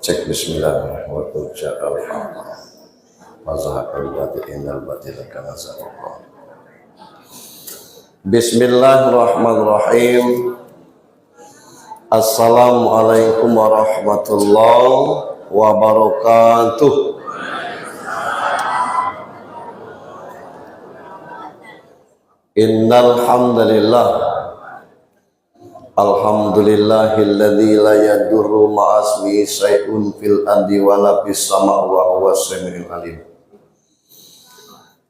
Cek bismillahirrahmanirrahim. Bismillahirrahmanirrahim. Assalamualaikum warahmatullahi wabarakatuh. Innal hamdalillah alhamdulillahilladzi la yadurru ma'asmi syai'un fil ardi wala fis sama' wa huwas samiul alim.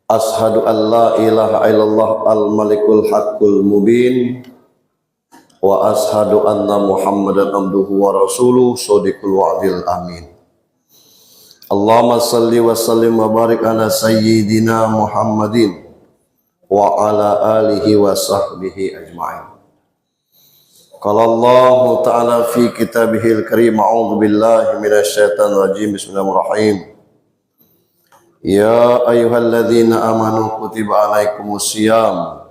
Ashhadu an la ilaha illallah al-malikul haqqul mubin wa ashhadu anna muhammadan abduhu wa rasuluh shadiqul wa'dil amin. Allahumma salli wa sallim wa barik ala sayyidina Muhammadin wa ala alihi wa sahbihi ajma'in. Qala Allah Ta'ala fi kitabihil karim, a'udzu billahi minasyaitonir rajim. Bismillahirrahmanirrahim. Ya ayyuhalladzina amanu kutiba alaikumus syiyam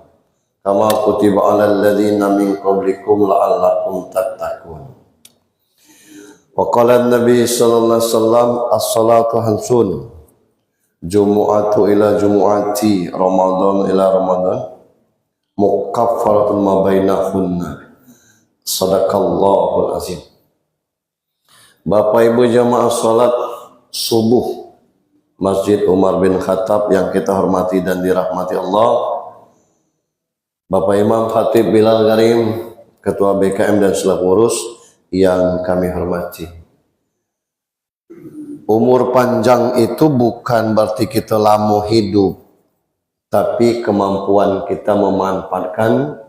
kama kutiba alal ladzina min qablikum la'allakum tattaqun. Wa qala an-nabi sallallahu alaihi wasallam as-salatu khamsun jumu'atu ila jumu'ati Ramadan ila Ramadan mukaffaratun ma bainahunna. Sadaqallahul azim. Bapak Ibu jamaah salat subuh Masjid Umar bin Khattab yang kita hormati dan dirahmati Allah, Bapak Imam Khatib Bilal Karim, Ketua BKM dan selaku urus yang kami hormati. Umur panjang itu bukan berarti kita lama hidup, tapi kemampuan kita memanfaatkan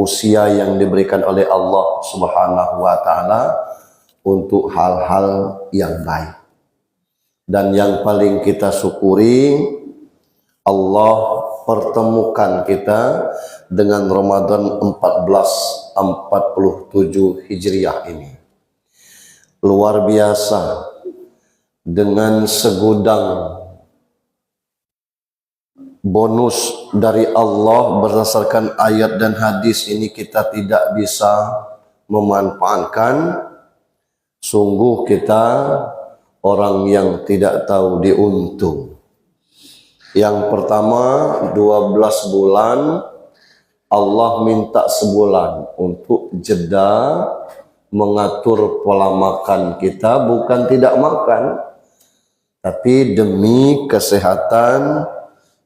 usia yang diberikan oleh Allah Subhanahu wa Ta'ala untuk hal-hal yang baik. Dan yang paling kita syukuri, Allah pertemukan kita dengan Ramadan 1447 Hijriah ini. Luar biasa, dengan segudang bonus dari Allah berdasarkan ayat dan hadis ini kita tidak bisa memanfaatkan. Sungguh kita orang yang tidak tahu diuntung. Yang pertama, 12 bulan Allah minta sebulan untuk jeda mengatur pola makan kita, bukan tidak makan, tapi demi kesehatan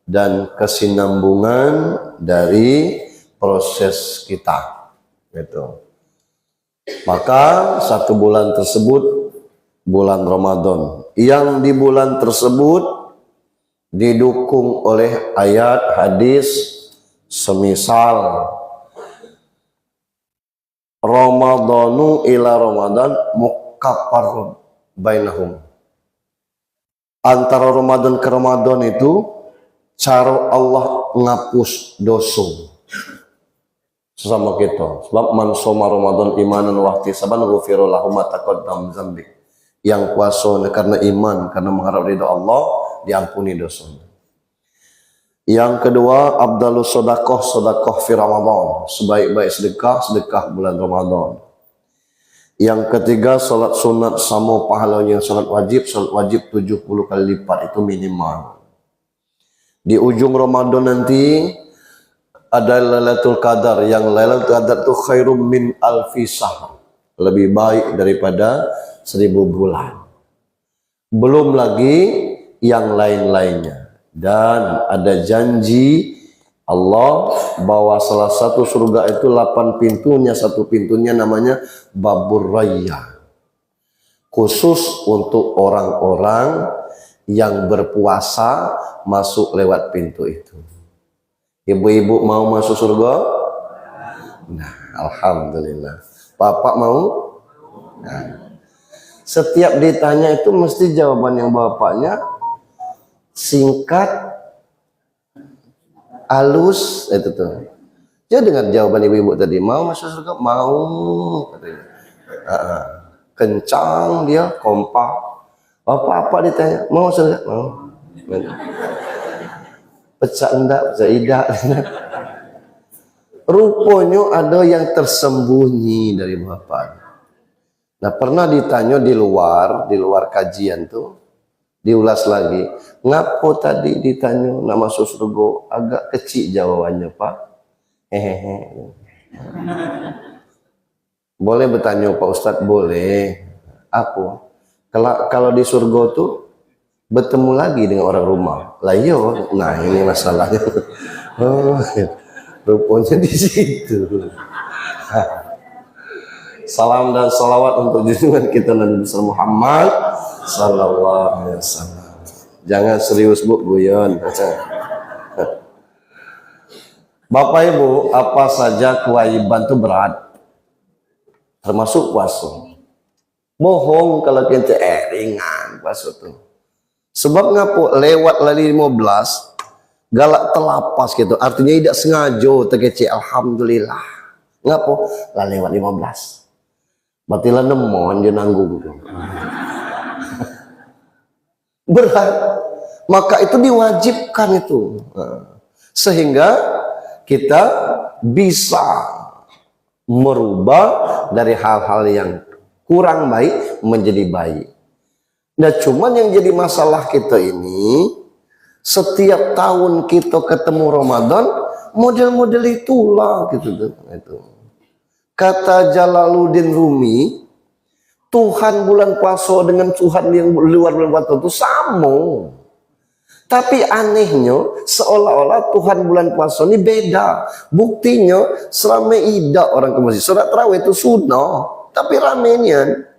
dan kesinambungan dari proses kita. Gitu. Maka 1 bulan tersebut bulan Ramadan, yang di bulan tersebut didukung oleh ayat hadis semisal Ramadanu ila Ramadan mukaffar bainahum. Antara Ramadan ke Ramadan itu cara Allah ngapus dosa sesama kita. Sebab man shoma Ramadan imanan wa ihtisaban ghufira lahu ma taqaddama dzambi. Yang puasa karena iman, karena mengharap ridha Allah, diampuni dosanya. Yang kedua, afdalus sedekah fi Ramadan. Sebaik-baik sedekah bulan Ramadan. Yang ketiga, salat sunat sama pahalanya salat wajib 70 kali lipat, itu minimal. Di ujung Ramadan nanti ada Lailatul Qadar, yang Lailatul Qadar itu khairum min alfi syahr, lebih baik daripada 1000 bulan. Belum lagi yang lain-lainnya. Dan ada janji Allah bahwa salah satu surga itu 8 pintunya, satu pintunya namanya Babur Rayya, khusus untuk orang-orang yang berpuasa masuk lewat pintu itu. Ibu-ibu mau masuk surga? Nah, alhamdulillah. Bapak mau? Nah, setiap ditanya itu mesti jawaban yang bapaknya singkat, halus, itu tuh. Jadi dengan jawaban ibu-ibu tadi, mau masuk surga? Mau, katanya. Kencang dia, kompak. Apa-apa ditanya, mau masuk surga? Mau. Pecah enggak, pecah tidak. Rupanya ada yang tersembunyi dari bapak. Nah, pernah ditanya di luar kajian tuh, diulas lagi. Ngapo tadi ditanya nama surga? Agak kecil jawabannya, Pak. Hehehe. Boleh bertanya Pak Ustadz? Boleh. Aku kalau di surga tuh bertemu lagi dengan orang rumah. Lah iya, nah ini masalahnya. Oh, rupanya di situ. Salam dan salawat untuk junjungan kita Nabi besar Muhammad sallallahu alaihi wasallam. Jangan serius Bu, guyon. Bapak Ibu, apa saja kewajiban itu berat, termasuk puasa. Bohong kalau kita ringan puasa tuh. Sebab ngapo lewat lali 15 galak telapas gitu, artinya tidak sengaja terkece. Alhamdulillah. Ngapo lah lewat 15. Berarti lah nemon dia nanggung. Berat. Maka itu diwajibkan itu. Sehingga kita bisa merubah dari hal-hal yang kurang baik menjadi baik. Nah, cuman yang jadi masalah kita ini, setiap tahun kita ketemu Ramadan, model-model itulah gitu. Itu. Kata Jalaluddin Rumi, Tuhan bulan puasa dengan Tuhan yang luar bulan puasa itu sama. Tapi anehnya, seolah-olah Tuhan bulan puasa ini beda. Buktinya, selama ida orang ke masjid. Surat tarawih itu sunnah, tapi ramenya.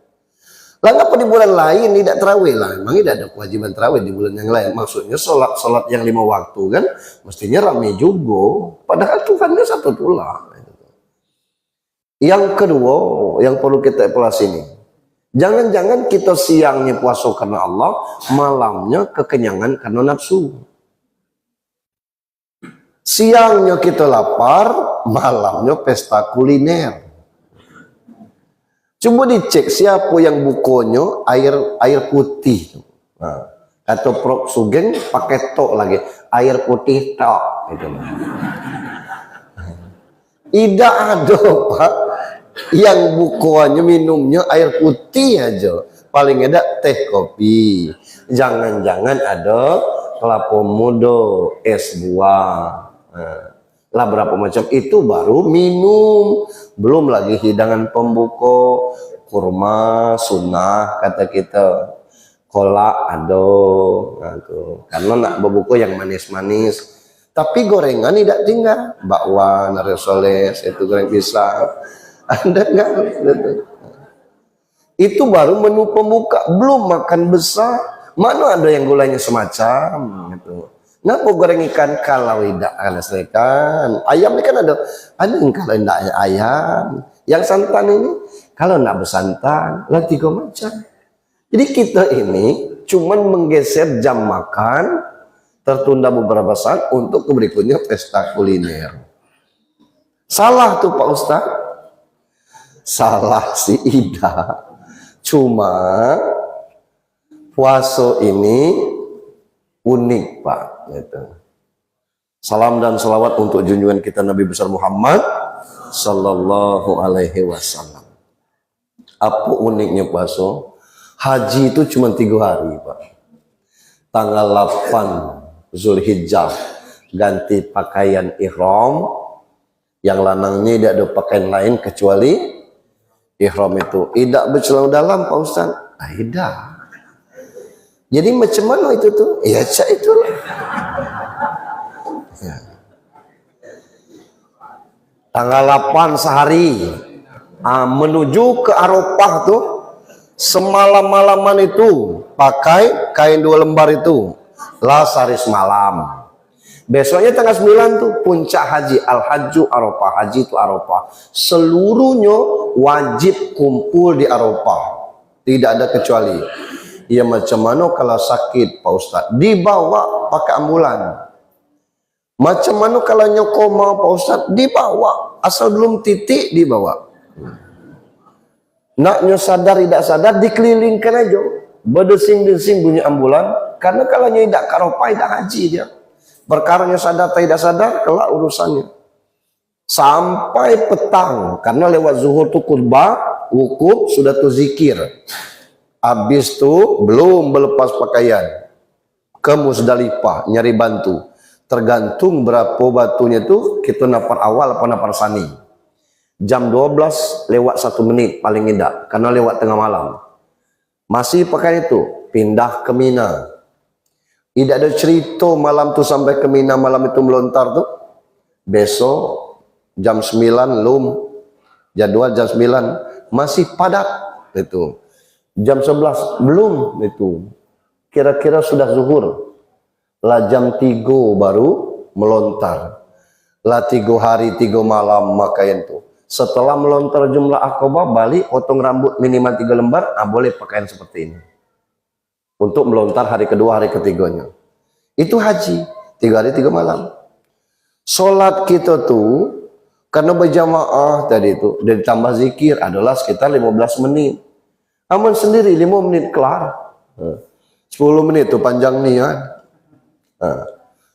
Lah ngapa di bulan lain tidak tarawih lah? Memang tidak ada kewajiban tarawih di bulan yang lain. Maksudnya sholat yang 5 waktu kan, mestinya ramai juga. Padahal Tuhannya satu tulah. Yang kedua, yang perlu kita evaluasi ini, jangan-jangan kita siangnya puasa karena Allah, malamnya kekenyangan karena nafsu. Siangnya kita lapar, malamnya pesta kuliner. Coba dicek siapa yang bukonya air putih. Nah, atau Prof Sugeng pakai tok lagi, air putih tok. Itu. Tidak ada Pak yang bukuannya minumnya air putih aja, paling ada teh kopi, jangan-jangan ada kelapa muda, es buah, lah berapa macam itu baru minum, belum lagi hidangan pembuka, kurma sunnah kata kita, kolak ada, karena nak berbuka yang manis-manis. Tapi gorengan tidak tinggal, bakwan, risoles, itu goreng pisang, ada enggak? Itu baru menu pembuka, belum makan besar. Mana ada yang gulanya semacam gitu. Ngapa goreng ikan kalau tidak ada ikan? Ayam ini kan ada yang kalau tidak ada ayam. Yang santan ini kalau tidak bersantan, lah 3 macam. Jadi kita ini cuman menggeser jam makan, tertunda beberapa saat untuk berikutnya pesta kuliner. Salah tuh Pak Ustadz? Salah sih tidak. Cuma puasa ini unik Pak. Gitu. Salam dan salawat untuk junjungan kita Nabi besar Muhammad sallallahu alaihi wasallam. Apa uniknya puasa? Haji itu cuma 3 hari Pak. Tanggal 8 Zulhijjah ganti pakaian ihram, yang lanangnya tidak ada pakaian lain kecuali ihram itu. Tidak bercelana dalam Pak Ustaz? Tidak. Jadi macam mana itu tuh? Ya cak itulah. Ya. Tanggal 8 sehari menuju ke Arafah tuh, semalam-malaman itu pakai kain 2 lembar itu. Sehari semalam. Besoknya tanggal 9 tuh puncak haji, al-hajju Arafah. Haji itu Arafah. Seluruhnya wajib kumpul di Arafah. Tidak ada kecuali. Ya macam mana kalau sakit Pak Ustaz? Dibawa pakai ambulan. Macam mana kalau nyokoma Pak Ustaz? Dibawa. Asal belum titik dibawa. Naknya sadar tidak sadar dikelilingkan aja. Berdesing-desing bunyi ambulan. Karena kalau tidak Arafah tidak haji dia. Perkaranya sadar tidak sadar kelak urusannya. sampai petang, karena lewat zuhur tuh khutbah, wukuf, sudah tuh zikir. Habis tuh belum melepas pakaian, ke Musdalifah nyari bantu. Tergantung berapa batunya tuh, kita napar awal apa napar sani. Jam 12 lewat 1 menit paling indah, karena lewat tengah malam. Masih pakai itu, pindah ke Mina. Tidak ada cerita malam tuh sampai ke Mina, malam itu melontar tuh. Besok jam 9 jadwal jam 9 masih padat itu. Jam 11 belum itu. Kira-kira sudah zuhur. Lah jam 3 baru melontar. Lah 3 hari 3 malam makaian tuh. Setelah melontar jumlah akobah, balik potong rambut minimal 3 lembar, boleh pakaian seperti ini. Untuk melontar hari kedua, hari ketiganya. Itu haji, 3 hari 3 malam. Sholat kita tuh, karena berjamaah tadi itu, dan ditambah zikir adalah sekitar 15 menit. Aman sendiri 5 menit kelar. 10 menit itu panjang niat.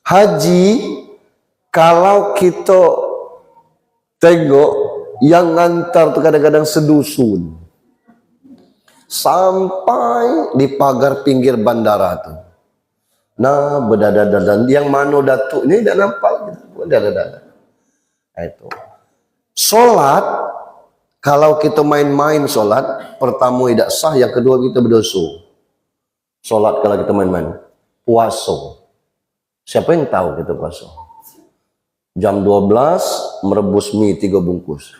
Haji, kalau kita tengok yang ngantar tuh kadang-kadang sedusun. Sampai di pagar pinggir bandara tuh. Nah, berdada-dada. Yang mana datuk ini tidak nampak gitu. Berdada-dada. Itu. Sholat, kalau kita main-main sholat, pertama tidak sah, yang kedua kita berdosa. Sholat kalau kita main-main. Puasa. Siapa yang tahu kita puasa? Jam 12 merebus mie 3 bungkus.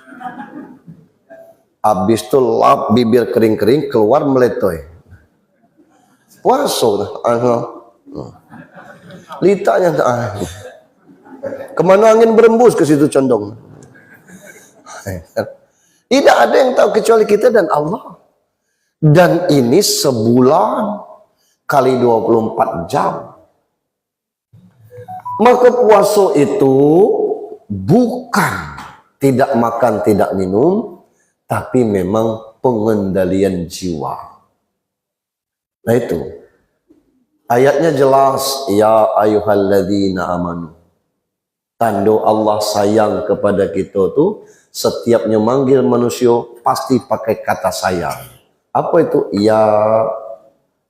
Habis itu lap bibir kering-kering, keluar meletoy. Puasa. Litanya. Kemana angin berembus, ke situ condong. Tidak ada yang tahu kecuali kita dan Allah. Dan ini sebulan kali 24 jam. Maka puasa itu bukan tidak makan, tidak minum, tapi memang pengendalian jiwa. Nah itu. Ayatnya jelas, ya ayyuhalladzina amanu. Tanda Allah sayang kepada kita tuh, setiapnya manggil manusia pasti pakai kata sayang. Apa itu? Ya,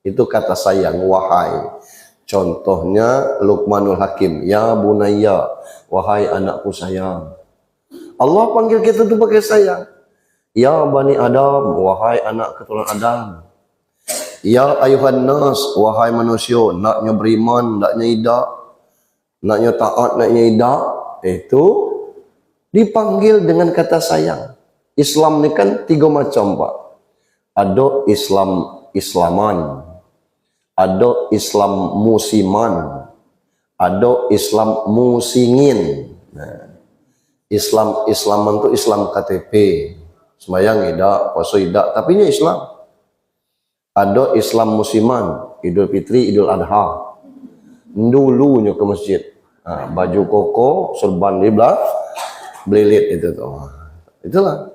itu kata sayang, wahai. Contohnya Luqmanul Hakim, ya bunayya, wahai anakku sayang. Allah panggil kita tuh pakai sayang. Ya bani Adam, wahai anak keturunan Adam. Ya ayuhan nas, wahai manusia, naknya beriman, naknya idak, naknya taat, naknya idak, itu dipanggil dengan kata sayang. Islam ini kan 3 macam, Pak. Ada Islaman, ada Islam musiman, ada Islam musingin. Nah, Islaman itu Islam KTP, sembahyang idak, puasa idak, tapi ini Islam. Ada Islam musiman, Idul Fitri, Idul Adha. Dulunya ke masjid. Baju koko, serban di belah, belilit itu tuh. Itulah.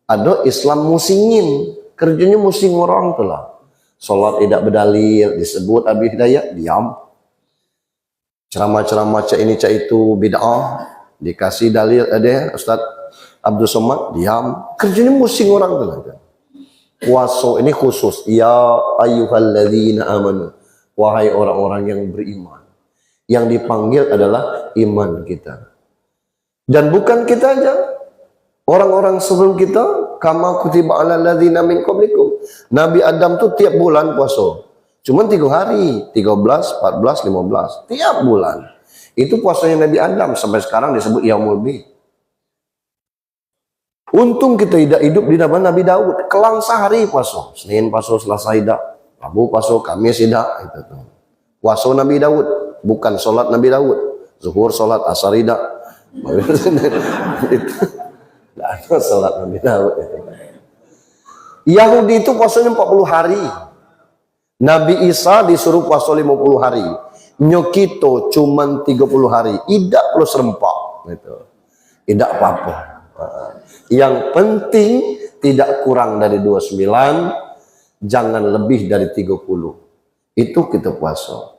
Ada Islam musingin, kerjanya musing orang tuh lah. Sholat tidak berdalil, disebut Abi Hidayat, diam. Ceramah-ceramah cak ini cak itu bid'ah, dikasih dalil ada Ustaz Abdul Somad, diam. Kerjanya musing orang tuh lah. Puasa ini khusus, ya ayyuhalladzina amanu, wahai orang-orang yang beriman. Yang dipanggil adalah iman kita. Dan bukan kita aja, orang-orang sebelum kita, kama kutiba alal ladzina min qablikum. Nabi Adam tuh tiap bulan puasa. Cuman 3 hari, 13, 14, 15, tiap bulan. Itu puasanya Nabi Adam, sampai sekarang disebut Yaumul Bid. Untung kita tidak hidup di zaman Nabi Daud. Kelang sehari puasa. Senin puasa, Selasa tidak. Rabu puasa, Kamis tidak. Itu tuh. Puasa Nabi Daud. Bukan sholat Nabi Daud. Zuhur sholat, asar tidak. Tidak ada sholat Nabi Daud. Yahudi itu puasanya 40 hari. Nabi Isa disuruh puasa 50 hari. Nyokito cuman 30 hari. Tidak perlu serempak. Gitu. Tidak apa-apa. Yang penting tidak kurang dari 29, jangan lebih dari 30. Itu kita puasa.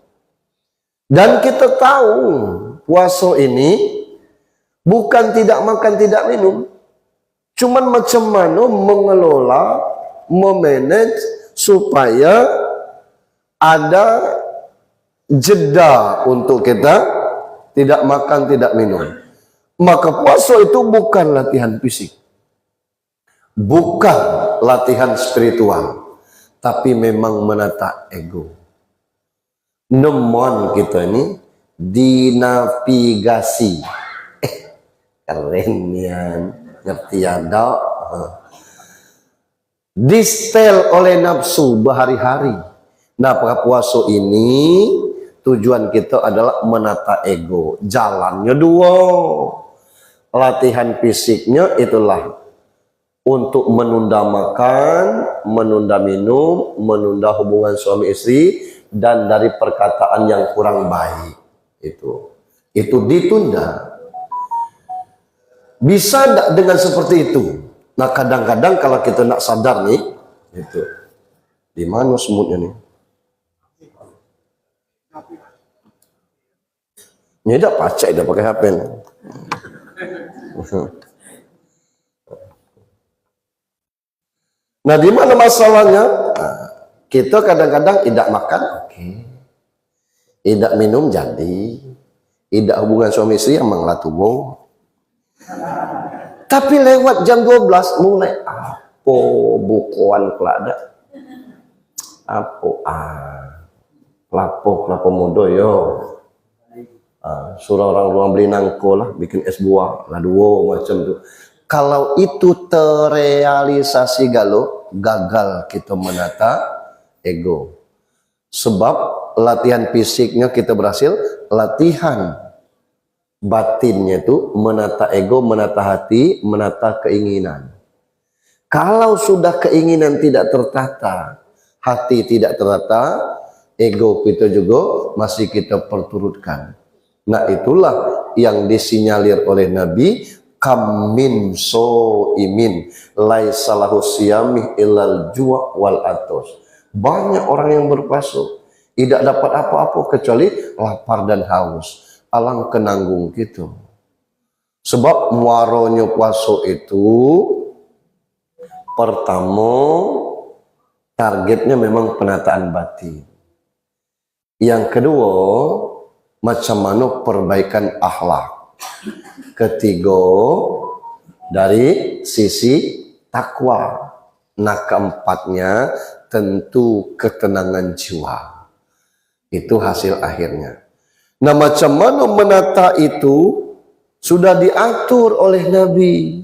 Dan kita tahu puasa ini Bukan tidak makan, tidak minum. Cuman macam mana mengelola, memanage supaya ada jeda untuk kita tidak makan, tidak minum. Maka puasa itu bukan latihan fisik, bukan latihan spiritual, tapi memang menata ego. Nemon kita ini dinavigasi. Keren ya, ngerti ada. Distel oleh nafsu berhari-hari. Nah, puasa ini tujuan kita adalah menata ego. Jalannya dua. Latihan fisiknya itulah untuk menunda makan, menunda minum, menunda hubungan suami istri, dan dari perkataan yang kurang baik. Itu ditunda. Bisa tidak dengan seperti itu? Nah, kadang-kadang kalau kita nak sadar nih, itu di mana semutnya nih? Ini tidak pacak, tidak pakai HP nih. Nah, di mana masalahnya? Nah, kita kadang-kadang tidak makan, oke. Tidak minum jadi. Tidak hubungan suami istri yang mengelatumu. Tapi lewat jam 12 mulai apa bukuan kelada. Lapo muda yo. Surah orang luar beli nangko lah, bikin es buah, laduo macam tu. Kalau itu terrealisasi gagal kita menata ego. Sebab latihan fisiknya kita berhasil, latihan batinnya itu menata ego, menata hati, menata keinginan. Kalau sudah keinginan tidak tertata, hati tidak tertata, ego kita juga masih kita perturutkan. Nah, itulah yang disinyalir oleh Nabi, kam min so'imin laisa lahu siyamih illal ju' wal atos. Banyak orang yang berpuasa tidak dapat apa-apa kecuali lapar dan haus. Alang kenanggung gitu. Sebab muaronya puasa itu pertama targetnya memang penataan batin. Yang kedua, macam mana perbaikan akhlak. Ketiga, dari sisi takwa. Nah, keempatnya tentu ketenangan jiwa. Itu hasil akhirnya. Nah, macam mana menata itu sudah diatur oleh Nabi.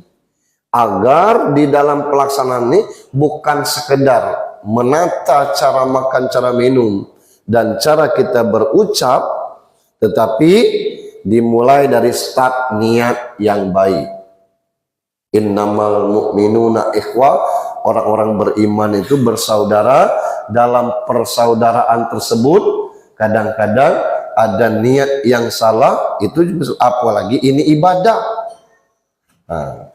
Agar di dalam pelaksanaan ini bukan sekedar menata cara makan, cara minum, dan cara kita berucap, tetapi dimulai dari start niat yang baik. Innamal mu'minuna ikhwah, orang-orang beriman itu bersaudara. Dalam persaudaraan tersebut kadang-kadang ada niat yang salah, itu apalagi ini ibadah. Nah,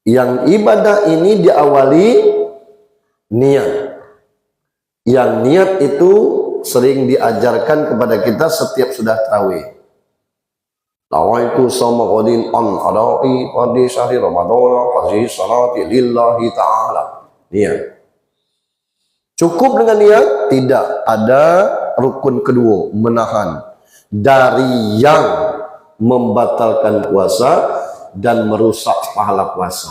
yang ibadah ini diawali niat. Yang niat itu sering diajarkan kepada kita setiap sudah tarawih. Lawaitu sama qadin an adai qadi syahri ramadhan haji salati lillahi ta'ala. Niat. Cukup dengan niat, tidak ada rukun kedua, menahan dari yang membatalkan puasa dan merusak pahala puasa.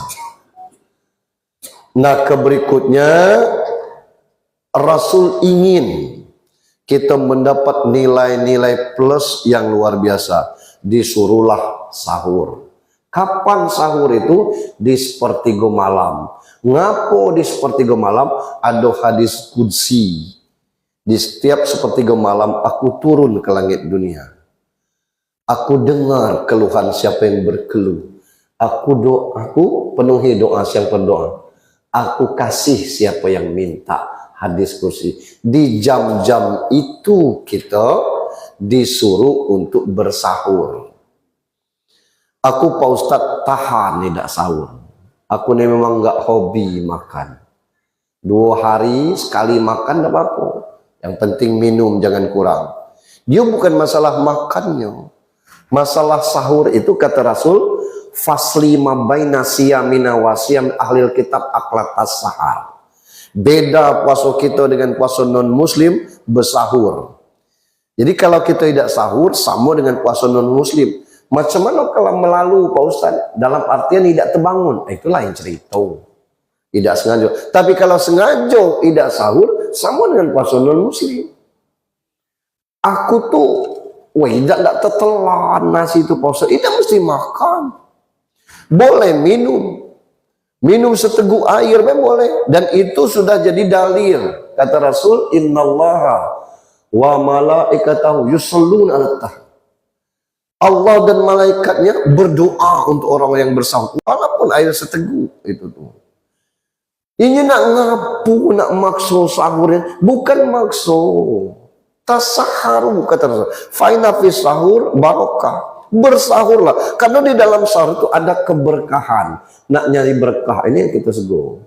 Nah, keberikutnya Rasul ingin kita mendapat nilai-nilai plus yang luar biasa. Disuruhlah sahur. Kapan sahur itu? Di sepertiga malam. Ngapo di sepertiga malam? Ada hadis qudsi. Di setiap sepertiga malam aku turun ke langit dunia. Aku dengar keluhan siapa yang berkeluh. Aku penuhi doa siapa berdoa. Aku kasih siapa yang minta. Hadis kursi. Di jam-jam itu kita disuruh untuk bersahur. Aku Pak Ustadz tahan tidak sahur. Aku ini memang nggak hobi makan. 2 hari sekali makan tidak apa-apa. Yang penting minum jangan kurang. Dia bukan masalah makannya. Masalah sahur itu kata Rasul, fasli ma baina siyamina wa siyam ahlil kitab aklatas sahar. Beda puasa kita dengan puasa non muslim bersahur. Jadi kalau kita tidak sahur sama dengan puasa non muslim. Macam mana kalau melalu Pak Ustaz? Dalam artian tidak terbangun. Itulah yang cerita. Tidak sengaja. Tapi kalau sengaja tidak sahur sama dengan puasa non muslim. Aku tuh tidak tertelan nasi itu puasa. Tidak mesti makan. Boleh minum. Minum seteguk air boleh, dan itu sudah jadi dalil. Kata Rasul, innallaha wa malaikatahu yusholluna 'alat tahur. Allah dan malaikatnya berdoa untuk orang yang bersahur, walaupun air seteguk itu tuh. Ini nak ngapu, nak makso sahurnya, bukan makso. Tasaharu kata Rasul. Faina fi sahur barokah. Bersahurlah, karena di dalam sahur itu ada keberkahan. Nak nyari berkah ini yang kita sego.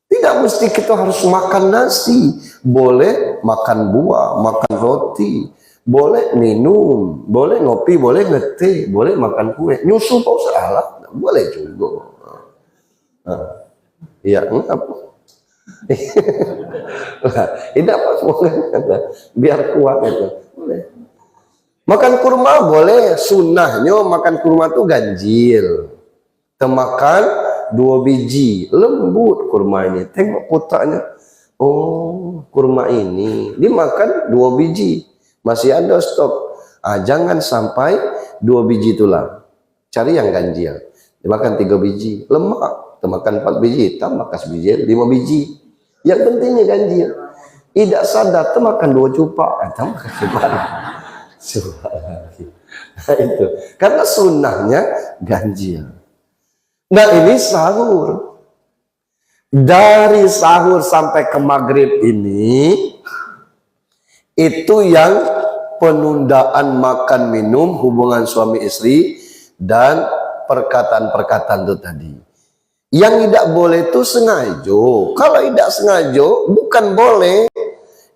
Tidak mesti kita harus makan nasi, boleh makan buah, makan roti, boleh minum, boleh ngopi, boleh ngeteh, boleh makan kue, nyusu Pak Ustaz, boleh juga. Iya, apa? Ini apa semua biar kuat itu. Boleh. Makan kurma boleh, sunnahnya makan kurma itu ganjil. Temakan 2 biji, lembut kurma ini. Tengok kotaknya. Oh, kurma ini dimakan 2 biji. Masih ada stok. Jangan sampai 2 biji itulah. Cari yang ganjil. Dimakan 3 biji, lemak. Temakan 4 biji, tambah kas biji, 5 biji. Yang pentingnya ganjil. Tidak sadar, temakan 2 cupak. Tambah kas cupak. Nah, itu karena sunnahnya ganjil. Nah ini sahur, dari sahur sampai ke maghrib ini itu yang penundaan makan minum, hubungan suami istri, dan perkataan-perkataan itu tadi. Yang tidak boleh itu sengaja. Kalau tidak sengaja bukan boleh.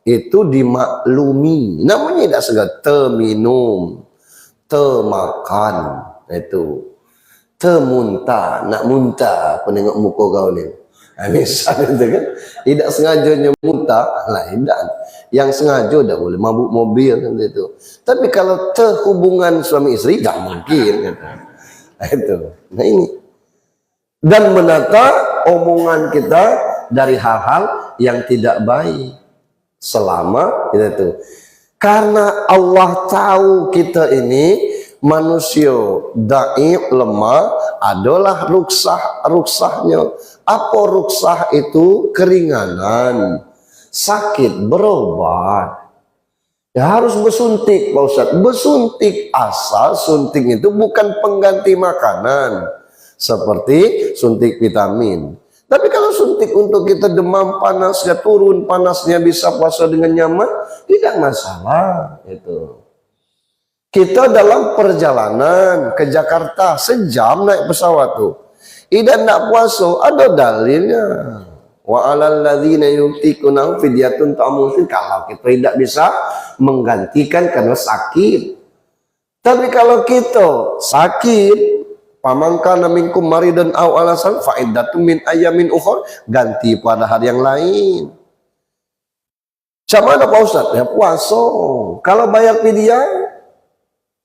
Itu dimaklumi, namanya tidak segala terminum, termakan, itu termuntah, nak muntah, aku nengok muka kau ni, misalnya itu kan, tidak sengaja muntah, lah tidak, yang sengaja tidak boleh, mabuk mobil kan itu, tapi kalau terhubungan suami istri, tidak mungkin, itu, nah ini, dan menata omongan kita dari hal-hal yang tidak baik. Selama itu, karena Allah tahu kita ini manusia dhaif, lemah, adalah ruksahnya. Apa ruksah itu? Keringanan, sakit, berobat. Ya harus bersuntik Pak Ustaz. Bersuntik, asal suntik itu bukan pengganti makanan seperti suntik vitamin. Tapi kalau suntik untuk kita demam, panasnya turun, panasnya bisa puasa dengan nyaman, tidak masalah. Itu. Kita dalam perjalanan ke Jakarta, sejam naik pesawat tuh. Tidak nak puasa, ada dalilnya. Wa alal ladzina yutiqunahu fidyatun ta'amun miskin. Kalau kita tidak bisa menggantikan karena sakit. Tapi kalau kita sakit, pamangkana minkum maridan aw alasan fa'iddatun min ayamin ukhra, ganti pada hari yang lain. Macam mana Pak Ustaz? Ya puasa. Kalau bayar fidyah,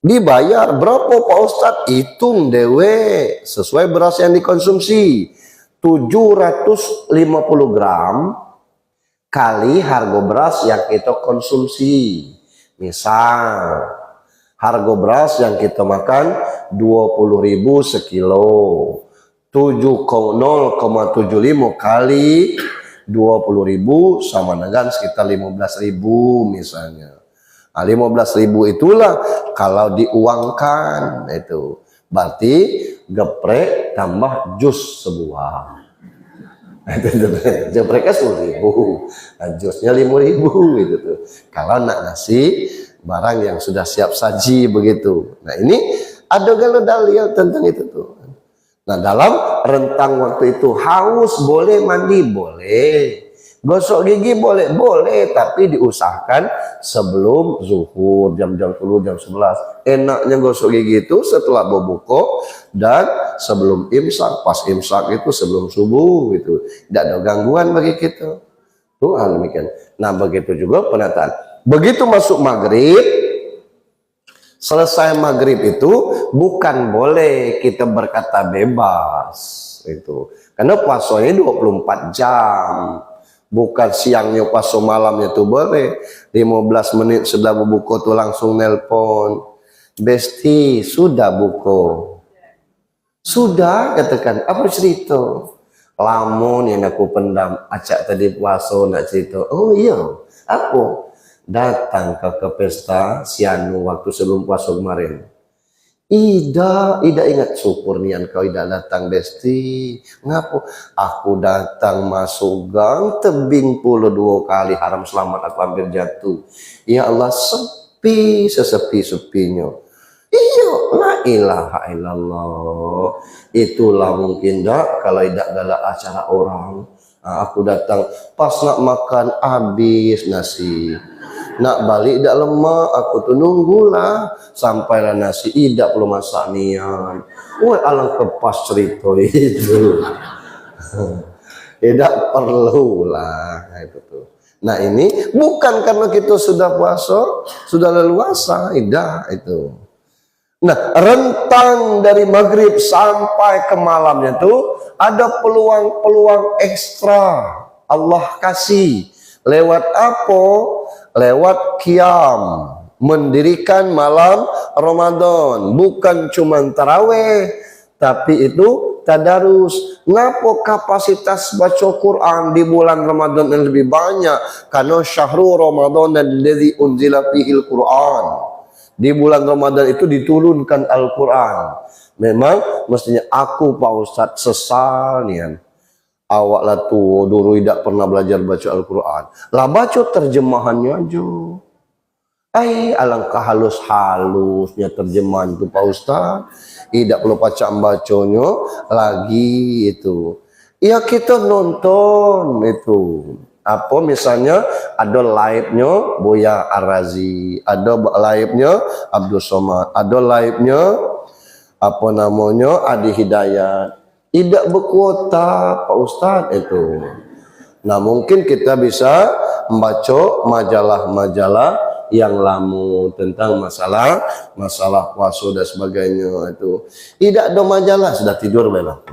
dibayar berapa Pak Ustaz? Hitung dewe sesuai beras yang dikonsumsi. 750 gram kali harga beras yang kita konsumsi. Misal harga beras yang kita makan 20.000 sekilo. 0,75 kali 20.000 sama dengan sekitar 15.000 misalnya. Nah, 15.000 itulah kalau diuangkan itu. Berarti geprek tambah jus sebuah. Gepreknya 10.000. Nah, jusnya 5.000 gitu tuh. Kalau nak nasi barang yang sudah siap saji begitu. Nah ini ada dalil tentang itu tuh. Nah dalam rentang waktu itu haus boleh, mandi boleh, gosok gigi boleh, tapi diusahakan sebelum zuhur jam 10 jam 11. Enaknya gosok gigi itu setelah berbuka dan sebelum imsak, pas imsak itu sebelum subuh itu. Tidak ada gangguan bagi kita. Tuh demikian. Nah begitu juga penataan. Begitu masuk maghrib, selesai maghrib itu bukan boleh kita berkata bebas itu. Karena puasanya 24 jam. Bukan siangnya puasa malamnya tuh boleh. 15 menit sudah berbuka tuh langsung nelpon. Besti, sudah buka. Sudah, katakan. Apa cerita? Lamun yang aku pendam. Acak tadi puasa nak cerita. Oh iya, apa? Datang ke pesta sianu waktu sebelum puasa kemarin. Ida ingat syukur nian kau ida datang besti. Ngapo? Aku datang masuk gang tebing puluh 2 kali haram selamat aku hampir jatuh. Ya Allah sepi sesepi-sepinya. Iya, la ilaha illallah. Itulah mungkin dak kalau tidak galak acara orang. Nah, aku datang pas nak makan habis nasi. Nak balik dak lemak, aku tuh nunggulah sampailah nasi idak perlu masak nian. Woi alang kepas cerita itu. Tidak perlu lah itu tuh. Nah ini bukan karena kita sudah puasa, sudah leluasa, tidak itu. Nah rentang dari maghrib sampai ke malamnya tuh ada peluang-peluang ekstra Allah kasih. Lewat apa? Lewat qiyam, mendirikan malam Ramadan, bukan cuma taraweh, tapi itu tadarus. Ngapa kapasitas baca Quran di bulan Ramadan yang lebih banyak? Karena syahrul Ramadan alladzi unzila fihil Quran. Di bulan Ramadan itu diturunkan Al-Quran. Memang mestinya aku Pak Ustadz sesal nian. Awak lah tuh dulu tidak pernah belajar baca Al-Quran. Lah baca terjemahannya aja. Alangkah halus-halusnya terjemahan itu Pak Ustaz. Tidak perlu bacanya lagi itu. Ya kita nonton itu. Apa misalnya ada live-nya Buya Ar-Razi, ada live-nya Abdul Somad, ada live-nya apa namanya Adi Hidayat. Tidak berkuota Pak Ustadz itu. Nah mungkin kita bisa membaca majalah-majalah yang lama tentang masalah puasa dan sebagainya itu. Tidak ada majalah sudah tidur belah.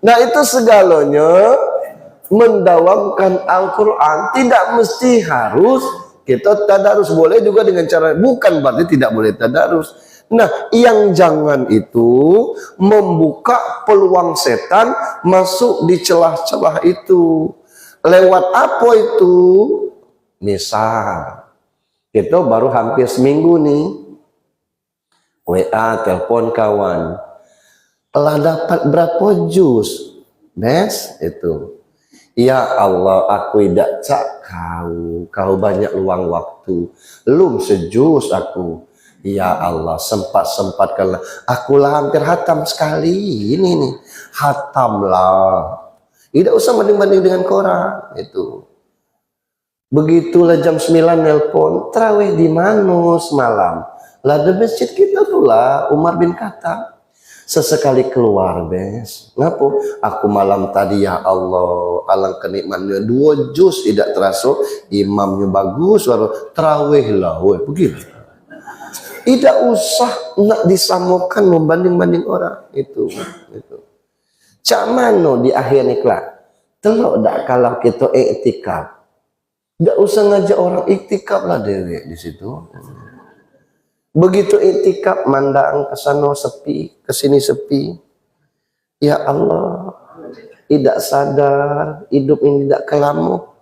Nah itu segalanya mendawamkan Al-Quran. Tidak mesti harus kita tadarus, boleh juga dengan cara, bukan berarti tidak boleh tadarus. Nah, yang jangan itu membuka peluang setan masuk di celah-celah itu. Lewat apa itu? Misal, kita baru hampir seminggu nih, WA, telepon kawan, telah dapat berapa juz? Nes, itu. Ya Allah, aku tidak cak kau banyak luang waktu. Belum sejuz aku. Ya Allah, sempat-sempatkanlah. Akulah hampir hatam sekali ini nih. Hatamlah. Tidak usah banding-banding dengan korang itu. Begitulah jam 9 nelpon, tarawih di mana semalam? Lah di masjid kita tuh lah, Umar bin Khattab. Sesekali keluar, bes. Ngapa? Aku malam tadi ya Allah, alang kenikmatnya 2 juz tidak terasa, imamnya bagus, baru tarawih lah, weh, begitu. Tidak usah nak disamakan membanding-banding orang itu. Cak mano di akhir nikah? Telok dak kalau kita iktikaf. Tidak usah ngajak orang iktikaf lah dewe di situ. Begitu iktikaf mandang ke sana sepi, ke sini sepi. Ya Allah, tidak sadar hidup ini tidak kelamuk.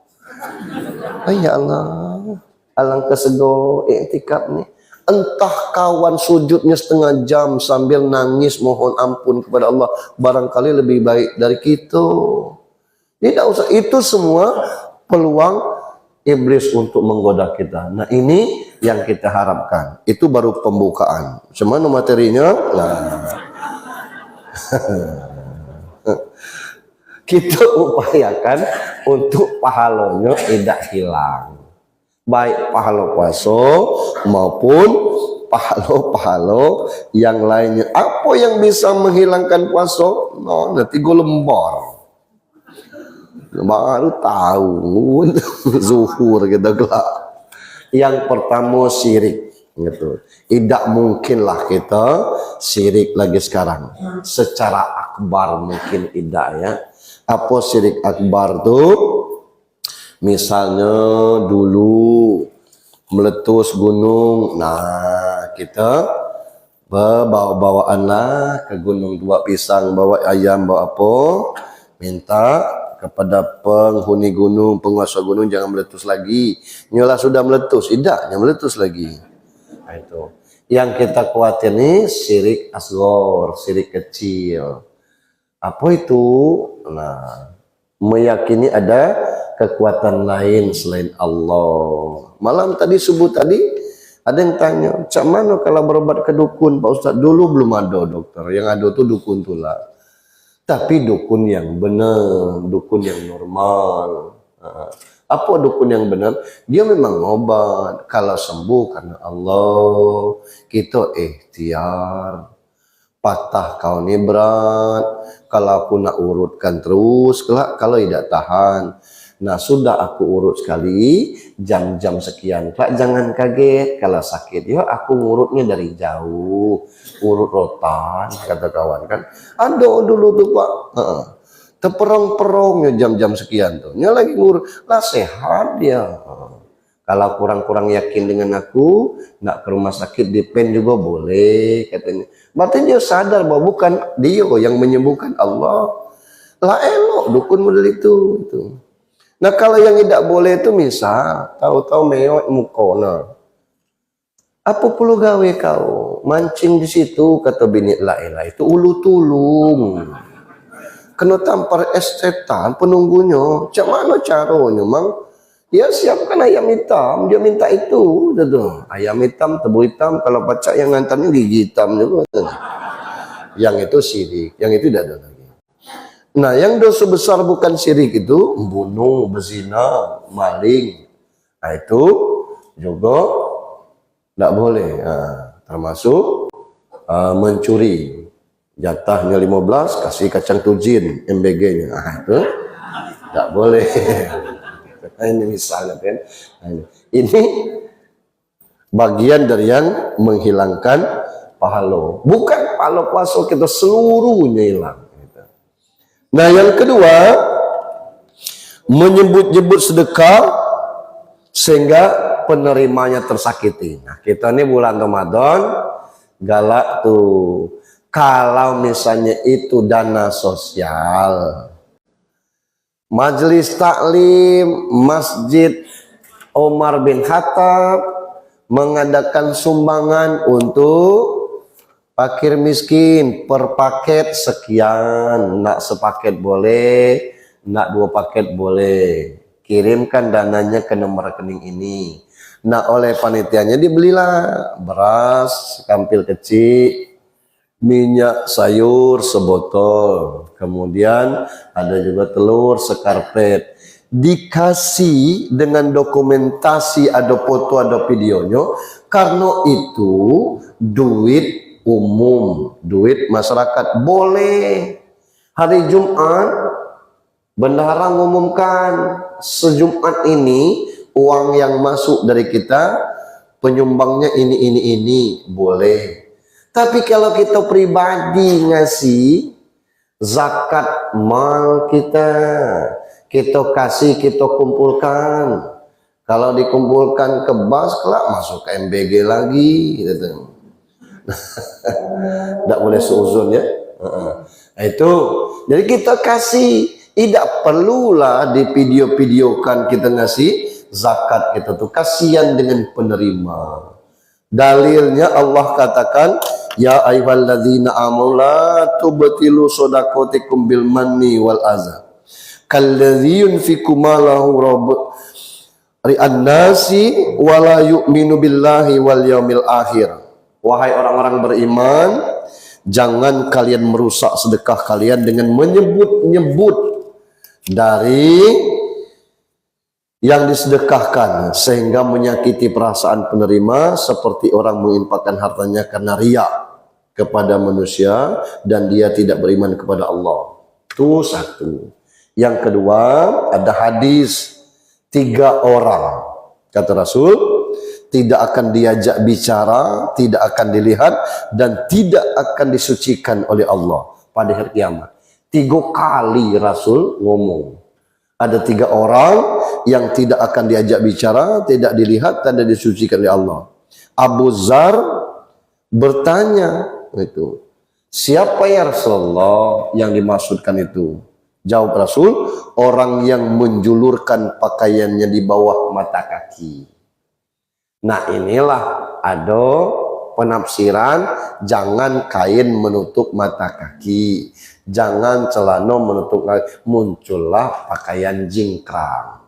Ya Allah, alangkah sego iktikaf nih. Entah kawan sujudnya setengah jam sambil nangis mohon ampun kepada Allah, barangkali lebih baik dari kita. Tidak usah, itu semua peluang iblis untuk menggoda kita. Nah ini yang kita harapkan. Itu baru pembukaan. Cuman materinya lah. Kita upayakan untuk pahalanya tidak hilang. Baik pahala puasa maupun pahalo yang lainnya. Apa yang bisa menghilangkan puasa? No, nanti gue lembor. Baru tahu zuhur gitu gelap. Yang pertama syirik gitu. Tidak mungkinlah kita syirik lagi sekarang. Secara akbar mungkin tidak ya. Apa syirik akbar tuh? Misalnya dulu meletus gunung. Nah, kita bawa-bawaanlah ke gunung, bawa pisang, bawa ayam, bawa apa? Minta kepada penghuni gunung, penguasa gunung, jangan meletus lagi. Nyolah sudah meletus, tidak, jangan meletus lagi. Nah, itu. Yang kita khawatir nih syirik asghar, syirik kecil. Apa itu? Nah, meyakini ada kekuatan lain selain Allah. Malam tadi subuh tadi ada yang tanya, "Cak mana kalau berobat ke dukun, Pak Ustadz?" Dulu belum ada dokter, yang ada tuh dukun tulang. Tapi dukun yang benar, dukun yang normal. Apa dukun yang benar? Dia memang obat. Kalau sembuh karena Allah, kita ikhtiar. Patah kau ini berat. Kalau aku nak urutkan terus, kalau tidak tahan. Nah, sudah aku urut sekali, jam-jam sekian. Pak, jangan kaget kalau sakit. Ya, aku ngurutnya dari jauh. Urut rotan, kata kawan kan. Ada dulu tuh Pak. Teperong-perongnya jam-jam sekian tuh. Nya lagi ngurut. Lah sehat dia. Kalau kurang-kurang yakin dengan aku, nak ke rumah sakit di pen juga boleh, katanya. Berarti dia sadar bahwa bukan dia yang menyembuhkan Allah. Lah elok dukun model itu. Nah kalau yang tidak boleh itu misal, tahu-tahu mewek mukona. Apa perlu gawe kau? Mancing di situ, kata bini lah itu ulu tulung. Kena tampar estetan penunggunya. Cak mana caranya, Mang? Ya siapkan ayam hitam, dia minta itu. Ayam hitam, tebu hitam, kalau pacak yang ngantarnya gigi hitam juga. Yang itu syirik, yang itu tidak ada lagi. Nah, yang dosa besar bukan syirik itu membunuh, berzina, maling. Nah, itu juga tidak boleh. Nah, termasuk mencuri. Jatahnya 15, kasih kacang tujin MBG-nya. Nah, itu tidak boleh. Nah, ini misalnya kan. Nah, ini bagian dari yang menghilangkan pahala. Bukan pahala puasa kita seluruhnya hilang. Nah yang kedua, menyebut-nyebut sedekah sehingga penerimanya tersakiti. Nah kita ini bulan Ramadan galak tuh. Kalau misalnya itu dana sosial, Majelis Taklim Masjid Omar bin Khattab mengadakan sumbangan untuk fakir miskin per paket sekian, nak sepaket boleh, nak 2 paket boleh. Kirimkan dananya ke nomor rekening ini. Nah oleh panitianya dibelilah beras sekampil kecil, minyak sayur sebotol, kemudian ada juga telur sekarpet. Dikasih dengan dokumentasi, ada foto, ada videonya, karena itu duit umum, duit masyarakat. Boleh. Hari Jumat bendahara mengumumkan sejumat ini uang yang masuk dari kita penyumbangnya ini boleh. Tapi kalau kita pribadi ngasih zakat mal kita kasih, kita kumpulkan. Kalau dikumpulkan ke bas kelak masuk ke MBG lagi gitu. Tidak boleh seuzon ya. Nah, itu jadi kita kasih, tidak perlulah di video-videokan kita ngasih zakat kita tuh, kasihan dengan penerima. Dalilnya Allah katakan, ya ayyuhalladzina amanu la tubtilu shadaqatikum bil manni wal adza kalladzi yunfiqu malahu ri'an nasi wa la yu'minu billahi wal yaumil akhir. Wahai orang-orang beriman, jangan kalian merusak sedekah kalian dengan menyebut-nyebut dari yang disedekahkan sehingga menyakiti perasaan penerima seperti orang menginfakkan hartanya karena riya kepada manusia dan dia tidak beriman kepada Allah. Itu satu. Yang kedua, ada hadis 3 orang kata Rasul tidak akan diajak bicara, tidak akan dilihat dan tidak akan disucikan oleh Allah pada hari kiamat. 3 kali Rasul ngomong. Ada 3 orang yang tidak akan diajak bicara, tidak dilihat, tidak disucikan oleh Allah. Abu Zar bertanya itu, siapa ya Rasulullah yang dimaksudkan itu? Jawab Rasul, orang yang menjulurkan pakaiannya di bawah mata kaki. Nah inilah ada penafsiran, jangan kain menutup mata kaki, jangan celana menutup kaki, muncullah pakaian jingkrang.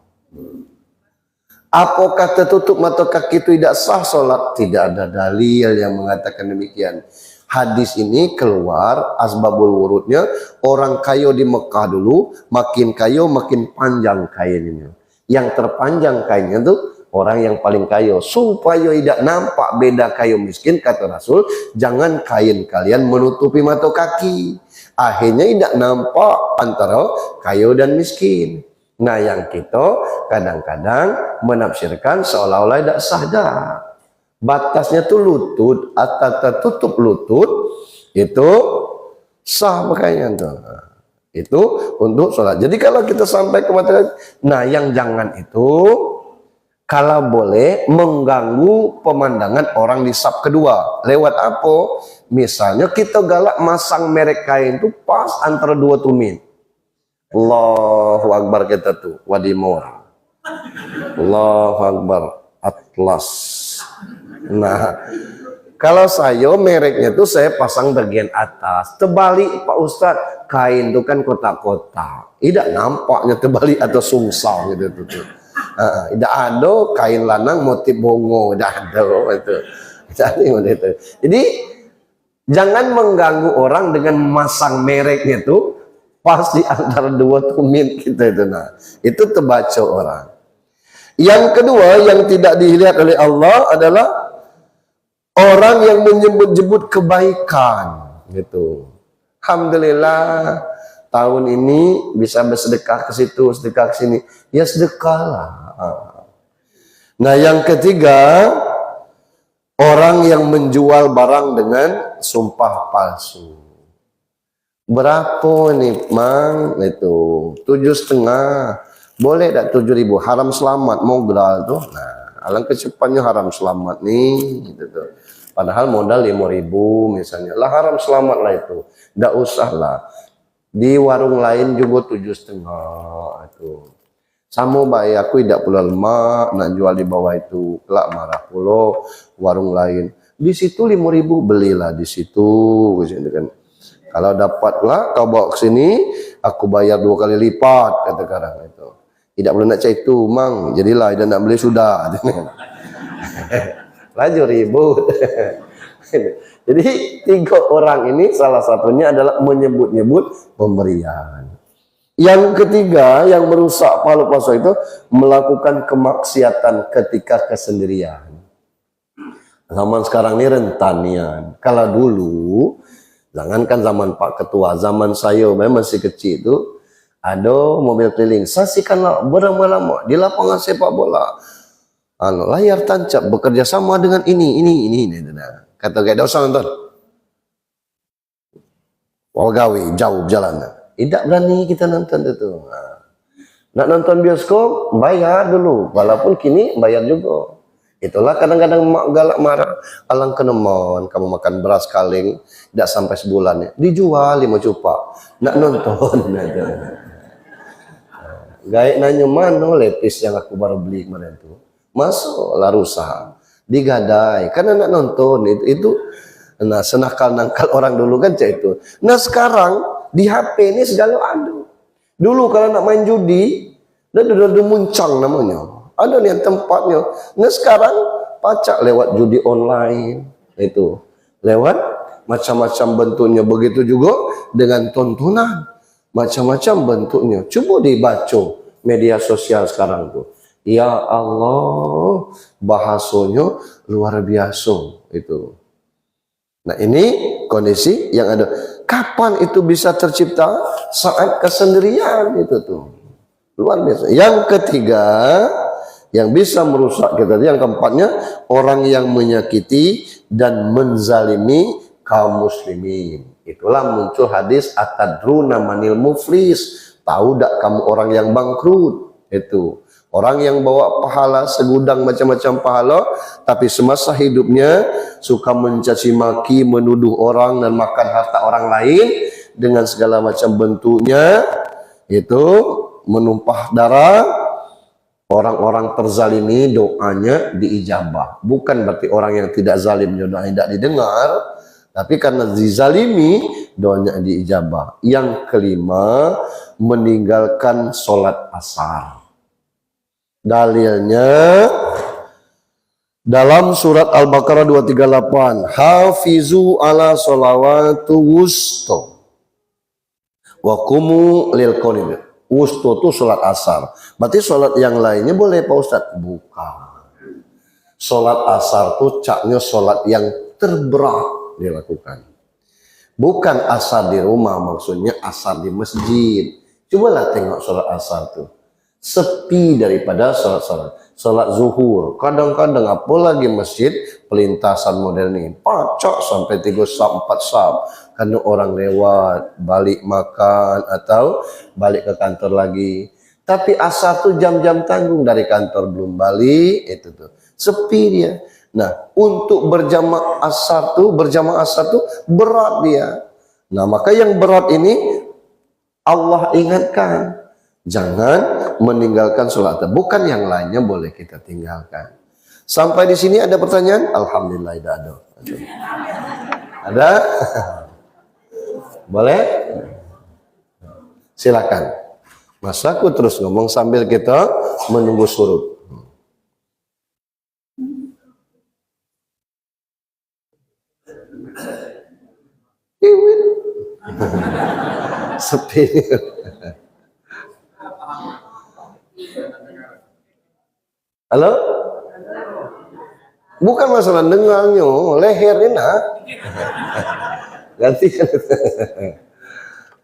Apakah tertutup mata kaki itu tidak sah sholat? Tidak ada dalil yang mengatakan demikian. Hadis ini keluar asbabul wurudnya, orang kayo di Mekah dulu, makin kayo makin panjang kainnya. Yang terpanjang kainnya itu orang yang paling kayo, supaya tidak nampak beda kayo miskin, kata Rasul, jangan kain kalian menutupi mata kaki. Akhirnya tidak nampak antara kayo dan miskin. Nah yang kita kadang-kadang menafsirkan seolah-olah tidak sah dah. Batasnya tuh lutut atau tertutup lutut itu sah makanya tuh. Itu untuk sholat. Jadi kalau kita sampai ke mata, nah yang jangan itu kalau boleh mengganggu pemandangan orang di saf kedua. Lewat apa? Misalnya kita galak masang merek kain itu pas antara 2 tumit. Allahu Akbar kita tuh, Wadimor. Allahu Akbar, Atlas. Nah, kalau saya mereknya tuh saya pasang bagian atas. Terbalik Pak Ustadz, kain itu kan kotak-kotak. Tidak nampaknya terbalik atau sungsang gitu tuh. Tidak ada kain lanang motif bongo, tidak ada itu. Itu. Jadi jangan mengganggu orang dengan memasang mereknya itu pas di antara 2 tumit kita itu. Nah, itu terbaca orang. Yang kedua yang tidak dilihat oleh Allah adalah orang yang menyebut-nyebut kebaikan gitu. Alhamdulillah tahun ini bisa bersedekah ke situ, sedekah ke sini. Ya sedekahlah. Nah, yang ketiga, orang yang menjual barang dengan sumpah palsu. Berapa nih, Mang? Itu 7,5. Boleh tak 7.000? Haram selamat mau geral tuh. Nah, alangkah cepatnya haram selamat nih gitu tuh. Padahal modal 5.000 misalnya. Lah haram selamat lah itu. Nggak usah lah. Di warung lain juga 7,5 itu. Sama baik aku tidak pula lemak nak jual di bawah itu. Kelak marah pula warung lain. Di situ 5.000 belilah di situ gitu kan. Kalau dapatlah kau bawa ke sini, aku bayar 2 kali lipat kata sekarang itu. Tidak boleh nak cek itu, Mang. Jadilah dan nak beli sudah. Laju ribut. Jadi 3 orang ini salah satunya adalah menyebut-nyebut pemberian. Yang ketiga yang merusak pahala puasa itu melakukan kemaksiatan ketika kesendirian. Zaman sekarang ini rentanian. Kalau dulu, jangankan zaman Pak Ketua, zaman saya memang masih kecil itu ada mobil keliling. Saksikanlah berlama-lama di lapangan sepak bola. Layar tancap bekerja sama dengan ini. Kata kayak usah nonton. Walgawi jauh jalan. Tidak berani kita nonton itu. Nak nonton bioskop bayar dulu, walaupun kini bayar juga. Itulah kadang-kadang mak galak marah. Alang kenemon kamu makan beras kaleng tidak sampai sebulan ya. Dijual 5 juta. Nak nonton. Gaik nanya mana lepis yang aku baru beli kemarin itu. Masuk lah rusak. Digadai karena nak nonton itu. Nah senakal-nakal orang dulu kan cak itu. Nah sekarang di HP ini segala ada. Dulu kalau nak main judi, udah muncang namanya. Ada nih tempatnya. Nah sekarang pacak lewat judi online itu. Lewat macam-macam bentuknya. Begitu juga dengan tontonan. Macam-macam bentuknya. Coba dibaca media sosial sekarang tuh. Ya Allah, bahasanya luar biasa itu. Nah ini kondisi yang ada. Kapan itu bisa tercipta? Saat kesendirian itu tuh. Luar biasa. Yang ketiga, yang bisa merusak kita. Yang keempatnya, orang yang menyakiti dan menzalimi kaum muslimin. Itulah muncul hadis atadruna manil muflis. Tahu tak kamu orang yang bangkrut? Itu. Orang yang bawa pahala segudang macam-macam pahala, tapi semasa hidupnya suka mencaci maki, menuduh orang dan makan harta orang lain dengan segala macam bentuknya, itu menumpah darah. Orang-orang terzalimi doanya diijabah. Bukan berarti orang yang tidak zalim doanya tidak didengar, tapi karena dizalimi doanya diijabah. Yang kelima, meninggalkan sholat asar. Dalilnya dalam surat Al-Baqarah 238, hafizu ala sholawatu wusto wa kumu lil qanid. Wusto itu sholat asar. Berarti sholat yang lainnya boleh Pak Ustadz? Bukan. Sholat asar itu caknya sholat yang terberat dilakukan. Bukan asar di rumah, maksudnya asar di masjid. Cobalah tengok sholat asar tuh. Sepi daripada sholat zuhur. Kadang-kadang apalagi masjid pelintasan model ini pacak sampai 3 sab 4 sab karena orang lewat balik makan atau balik ke kantor lagi. Tapi asar tuh jam-jam tanggung, dari kantor belum balik, itu tuh sepi dia. Nah, untuk berjamaah asar tuh berat dia. Nah, maka yang berat ini Allah ingatkan, jangan meninggalkan sholat. Bukan yang lainnya boleh kita tinggalkan. Sampai di sini ada pertanyaan? Alhamdulillah tidak ada. Ada? Boleh? Silakan. Mas aku terus ngomong sambil kita menunggu surut. Iwin. Sepi. Halo? Bukan masalah dengarnya, lehernya nak. Ganti.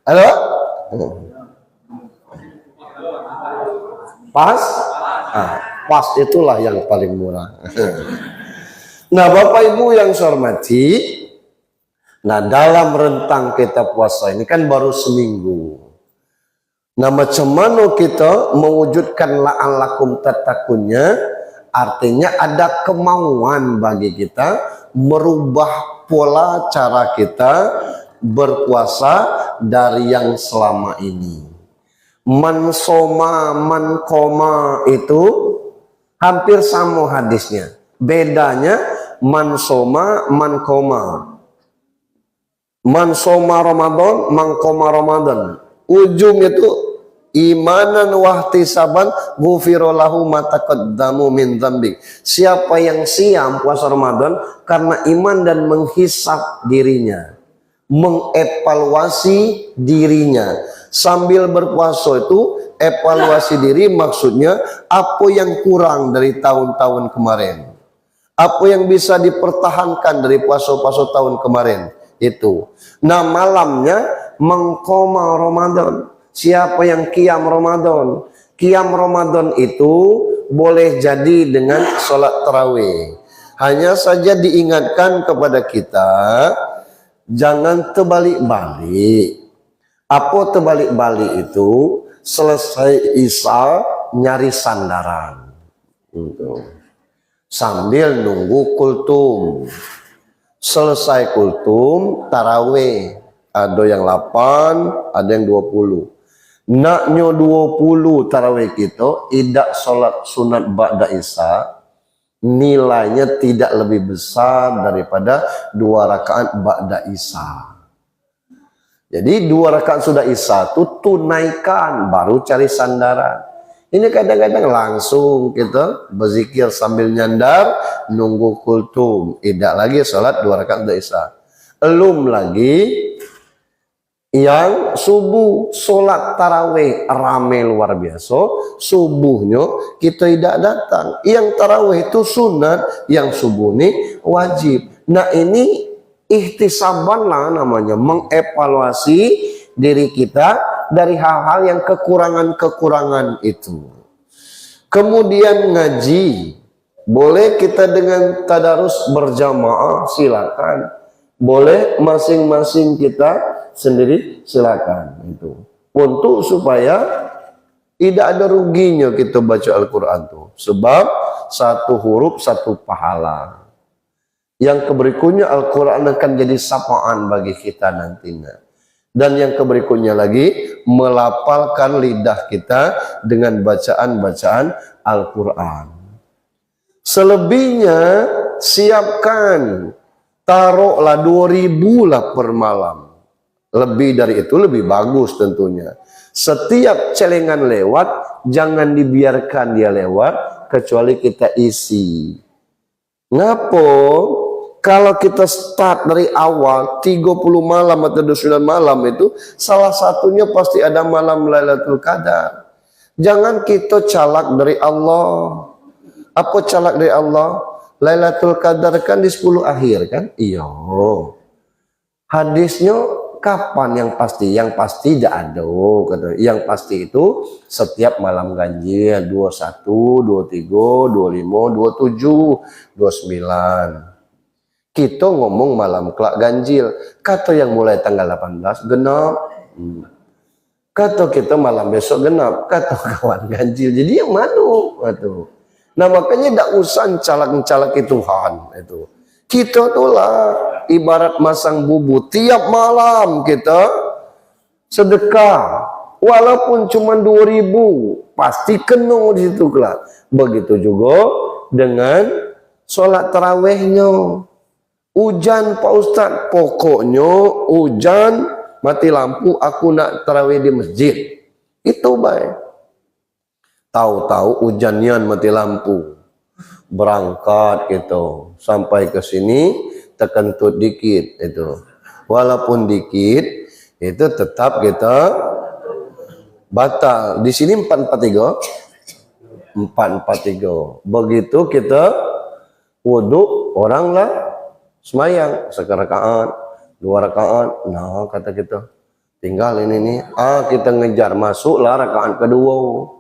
Halo? Pas? Pas itulah yang paling murah. Nah, Bapak Ibu yang saya hormati, nah dalam rentang kita puasa ini kan baru seminggu. Nah, macam mana kita mewujudkan la'allakum tattaqunya? Artinya ada kemauan bagi kita merubah pola cara kita berpuasa dari yang selama ini. Man soma, man koma itu hampir sama hadisnya. Bedanya man soma, man koma. Man soma Ramadan, man koma Ramadan. Ujung itu imanan wahtisaban ghufira lahu ma taqaddamu min dzambi. Siapa yang siam puasa Ramadan karena iman dan menghisap dirinya, mengevaluasi dirinya. Sambil berpuasa itu evaluasi diri, maksudnya apa yang kurang dari tahun-tahun kemarin, apa yang bisa dipertahankan dari puasa-puasa tahun kemarin itu. Nah, malamnya mengkoma Ramadan. Siapa yang qiyam Ramadan? Qiyam Ramadan itu boleh jadi dengan sholat tarawih. Hanya saja diingatkan kepada kita, jangan terbalik-balik. Apa terbalik-balik itu? Selesai isya nyari sandaran. Sambil nunggu kultum. Selesai kultum tarawih. Ada yang 8, ada yang 20. Naknya 20 tarawih kita, tidak sholat sunat ba'da isya, nilainya tidak lebih besar daripada 2 rakaat ba'da isya. Jadi 2 rakaat sudah isya itu tunaikan, baru cari sandaran. Ini kadang-kadang langsung kita berzikir sambil nyandar, nunggu kultum. Tidak lagi sholat 2 rakaat sudah isya. Belum lagi Yang subuh sholat tarawih rame luar biasa, subuhnya kita tidak datang. Yang tarawih itu sunat, yang subuh ini wajib. Nah ini ihtisaban lah namanya, mengevaluasi diri kita dari hal-hal yang kekurangan-kekurangan itu. Kemudian ngaji, boleh kita dengan tadarus berjamaah silakan, boleh masing-masing kita sendiri silakan itu, untuk supaya tidak ada ruginya kita baca Al-Quran tuh, sebab satu huruf satu pahala. Yang berikutnya Al-Quran akan jadi sapaan bagi kita nantinya, dan yang berikutnya lagi melapalkan lidah kita dengan bacaan-bacaan Al-Quran. Selebihnya siapkan, taruhlah 2.000 lah per malam. Lebih dari itu lebih bagus tentunya. Setiap celengan lewat, jangan dibiarkan dia lewat, kecuali kita isi. Ngapo? Kalau kita start dari awal, 30 malam atau 29 malam itu, salah satunya pasti ada malam Lailatul Qadar. Jangan kita calak dari Allah. Apa calak dari Allah? Lailatul Qadar kan di 10 akhir kan? Iya. Hadisnya kapan yang pasti? Yang pasti tidak ada. Yang pasti itu setiap malam ganjil 21, 23, 25, 27, 29. Kita ngomong malam kelak ganjil. Kata yang mulai tanggal 18 genap. Kata kita malam besok genap. Kata kawan ganjil. Jadi yang mana? Nah makanya tidak usah calak-calak Tuhan itu. Kita itulah ibarat masang bubu, tiap malam kita sedekah, walaupun cuma 2.000, pasti kena di situ kelak. Begitu juga dengan sholat tarawehnya. Hujan Pak Ustadz, pokoknya hujan mati lampu, aku nak taraweh di masjid. Itu baik. Tahu-tahu hujannya mati lampu. Berangkat gitu sampai ke sini terkentut dikit itu, walaupun dikit itu tetap kita batal. Di sini 443 begitu kita wudhu, orang lah semayang sekarakaat 2 rakaat. Nah kata kita tinggal ini nih, kita ngejar masuklah rakaat kedua.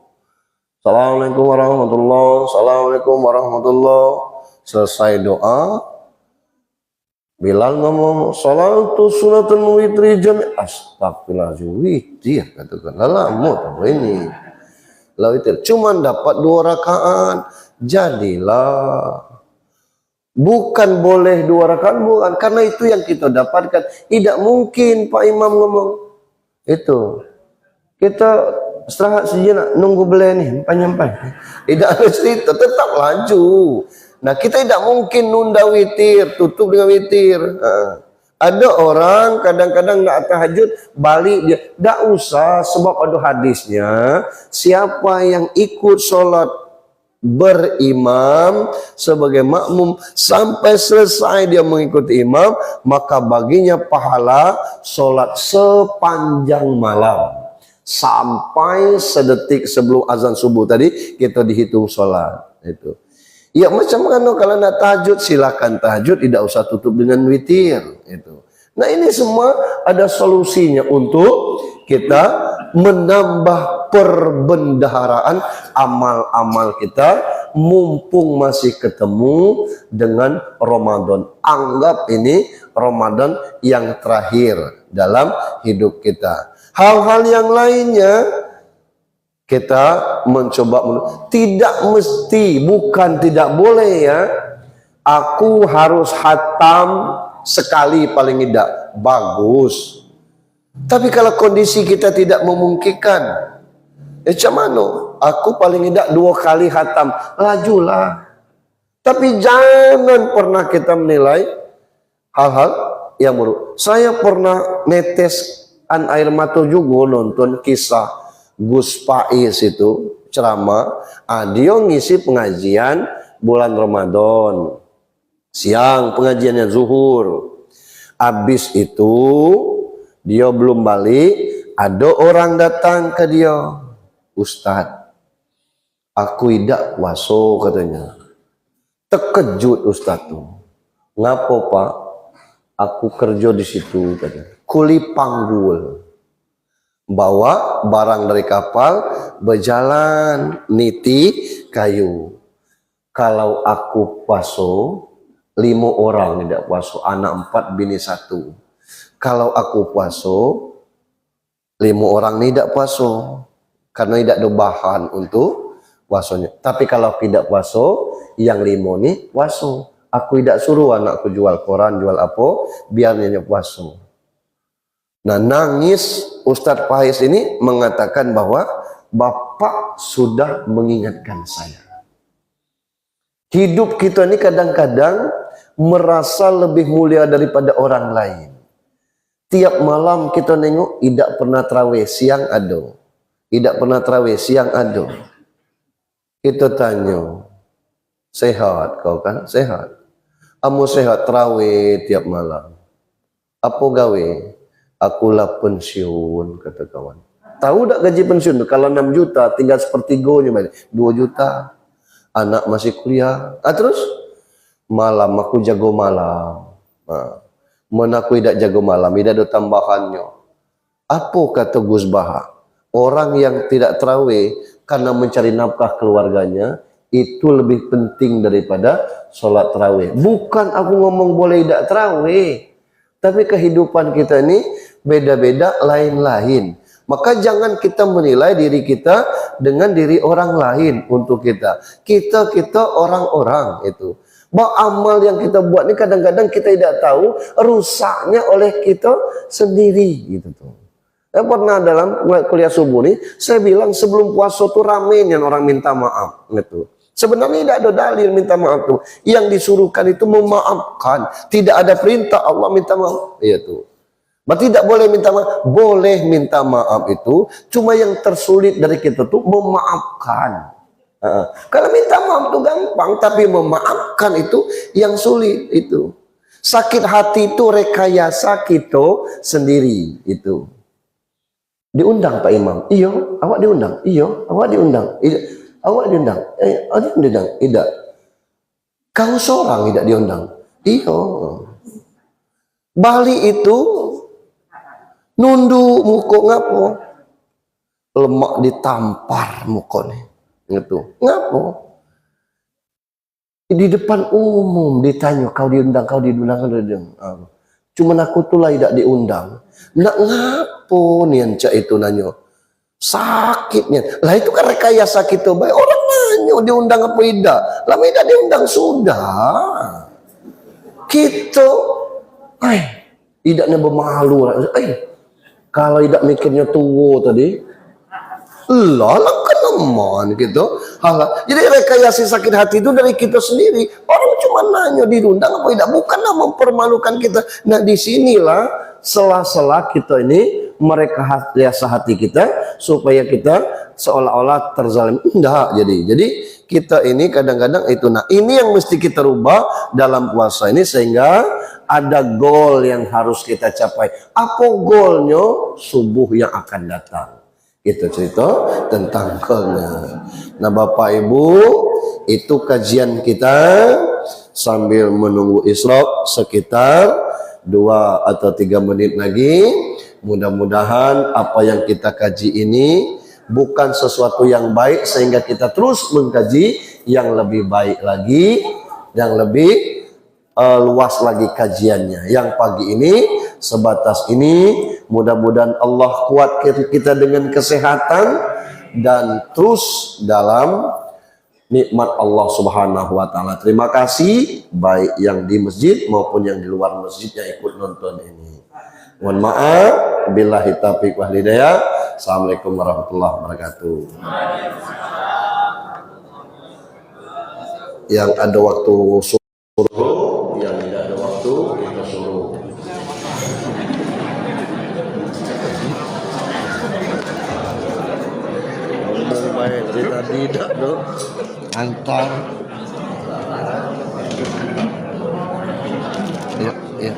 Assalamualaikum warahmatullahi, assalamualaikum warahmatullahi. Selesai doa, Bilal ngomong salatu sunatul witri jami'. Astagfirullahaladzim, witir katakan. Lama tahu ini. Lalu witir cuma dapat 2 rakaat. Jadilah bukan boleh 2 rakaat, bukan, karena itu yang kita dapatkan. Tidak mungkin Pak Imam ngomong itu. Kita istirahat sejenak, nunggu beli nih, nyampai. Tidak harus itu, tetap laju. Nah kita tidak mungkin nunda witir, tutup dengan witir. Ada orang kadang-kadang nggak tahajud, balik dia. Tidak usah, sebab ada hadisnya. Siapa yang ikut sholat berimam sebagai makmum sampai selesai dia mengikuti imam, maka baginya pahala sholat sepanjang malam. Sampai sedetik sebelum azan subuh tadi kita dihitung sholat itu. Ya macam mana kalau nak tahajud, silakan tahajud, tidak usah tutup dengan witir itu. Nah ini semua ada solusinya untuk kita menambah perbendaharaan amal-amal kita mumpung masih ketemu dengan Ramadan. Anggap ini Ramadan yang terakhir dalam hidup kita. Hal-hal yang lainnya kita mencoba, tidak mesti, bukan tidak boleh ya. Aku harus hatam sekali paling tidak, bagus. Tapi kalau kondisi kita tidak memungkinkan, macam mana? Aku paling tidak 2 kali hatam, lajulah. Tapi jangan pernah kita menilai hal-hal yang buruk. Saya pernah netes air mata juga nonton kisah Gus Pais itu ceramah. Dia ngisi pengajian bulan Ramadan, siang pengajiannya zuhur. Habis itu Dia belum balik, ada orang datang ke dia. Ustaz, aku tidak puasa katanya. Terkejut Ustaz tuh. Ngapo Pak? Aku kerja di situ katanya. Kuli panggul. Bawa barang dari kapal, berjalan niti kayu. Kalau aku puasa, 5 orang tidak puasa, anak 4, bini 1. Kalau aku puasa, 5 orang tidak puasa, karena tidak ada bahan untuk puasanya. Tapi kalau tidak puasa, yang 5 ni puasa. Aku tidak suruh anakku jual koran, jual apa, biar dia puasa. Nah, nangis Ustadz Faiz ini mengatakan bahwa Bapak sudah mengingatkan saya. Hidup kita ini kadang-kadang merasa lebih mulia daripada orang lain. Tiap malam kita nengok, tidak pernah tarawih, siang ada. Tidak pernah tarawih, siang ada. Kita tanya, sehat kau kan? Sehat. Kamu sehat tarawih tiap malam. Apa gawe? Akulah pensiun, kata kawan. Tahu tak gaji pensiun? Kalau 6 juta, tinggal sepertiganya balik. 2 juta. Anak masih kuliah. Terus? Malam, aku jago malam. Mana aku tidak jago malam, tidak ada tambahannya. Apa kata Gus Baha? Orang yang tidak tarawih karena mencari nafkah keluarganya, itu lebih penting daripada sholat tarawih. Bukan aku ngomong boleh tidak tarawih. Tapi kehidupan kita ini beda-beda, lain-lain. Maka jangan kita menilai diri kita dengan diri orang lain untuk kita. Kita orang-orang itu. Bahwa amal yang kita buat ini kadang-kadang kita tidak tahu rusaknya oleh kita sendiri. Gitu tuh. Saya pernah dalam kuliah subuh nih, saya bilang sebelum puasa tuh ramein orang minta maaf. Gitu. Sebenarnya tidak ada dalil minta maaf tuh. Yang disuruhkan itu memaafkan. Tidak ada perintah Allah minta maaf. Iya tuh. Berarti tidak boleh minta maaf. Boleh minta maaf itu. Cuma yang tersulit dari kita tuh memaafkan. Kalau minta maaf itu gampang. Tapi memaafkan itu yang sulit itu. Sakit hati itu rekayasa kita sendiri itu. Diundang Pak Imam. Iya, awak diundang. Iya, awak diundang. Iya. Awak diundang? Ada diundang? Tidak. Kau seorang tidak diundang? Iya. Bali itu nundu muka ngapo? Lemak ditampar muka nih. Gitu. Ngapo? Di depan umum ditanya kau diundang, kau diundang, kau diundang. Cuman aku tuh lah tidak diundang. Nak ngapo nih cak itu nanya? Sakitnya lah itu kan rekayasa kita baik. Orang nanya diundang apa tidak, lama tidak diundang sudah kita tidaknya bermalu. Kalau tidak mikirnya tua tadi lah kan aman gitu. Jadi rekayasa sakit hati itu dari kita sendiri. Orang cuma nanya diundang apa tidak, bukanlah mempermalukan kita. Nah disinilah sela-sela kita ini merekayasa hati kita supaya kita seolah-olah terzalim. Enggak, jadi kita ini kadang-kadang itu. Nah ini yang mesti kita rubah dalam puasa ini sehingga ada goal yang harus kita capai. Apa goalnya? Subuh yang akan datang. Itu cerita tentang goalnya. Nah Bapak Ibu, itu kajian kita sambil menunggu isyraq sekitar 2 atau 3 menit lagi. Mudah-mudahan apa yang kita kaji ini bukan sesuatu yang baik sehingga kita terus mengkaji yang lebih baik lagi, yang lebih luas lagi kajiannya. Yang pagi ini sebatas ini, mudah-mudahan Allah kuatkan kita dengan kesehatan dan terus dalam nikmat Allah Subhanahu wa taala. Terima kasih baik yang di masjid maupun yang di luar masjid yang ikut nonton ini. Mohon maaf, billahi taufiq wal hidayah. Assalamualaikum warahmatullahi wabarakatuh. Yang ada waktu suruh, yang tidak ada waktu kita suruh. Baik, kita tidak dong. Antar. Ya, ya.